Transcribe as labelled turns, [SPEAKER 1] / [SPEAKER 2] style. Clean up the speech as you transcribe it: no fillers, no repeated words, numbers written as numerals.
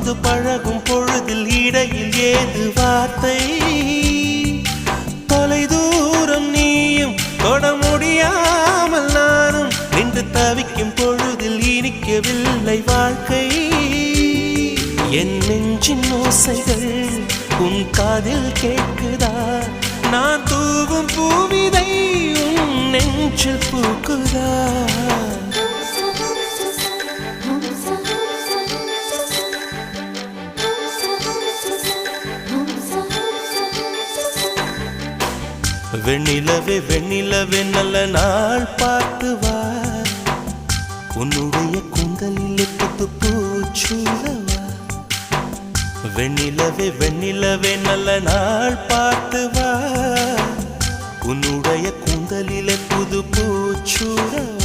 [SPEAKER 1] வந்து பழகும் பொழுதில் இடையில் ஏது வார்த்தை தொலை தூரம் நீயும் தொட முடியாமல் நானும் நின்று தவிக்கும் பொழுதில் இனிக்கவில்லை வாழ்க்கை என் நெஞ்சின் ஓசைகள் உன் காதில் கேட்குதா நான் தூவும் பூவிதை உன் நெஞ்சில் பூக்குதா வெண்ணிலவே வெண்ணிலவே நல்ல நாள் பார்த்து வா உன்னுடைய கூந்தலில் புத்து பூச்சூடவா வெண்ணிலவே வெண்ணிலவே நல்ல நாள் பார்த்து வா உன்னுடைய கூந்தலில் புது பூச்சூடவா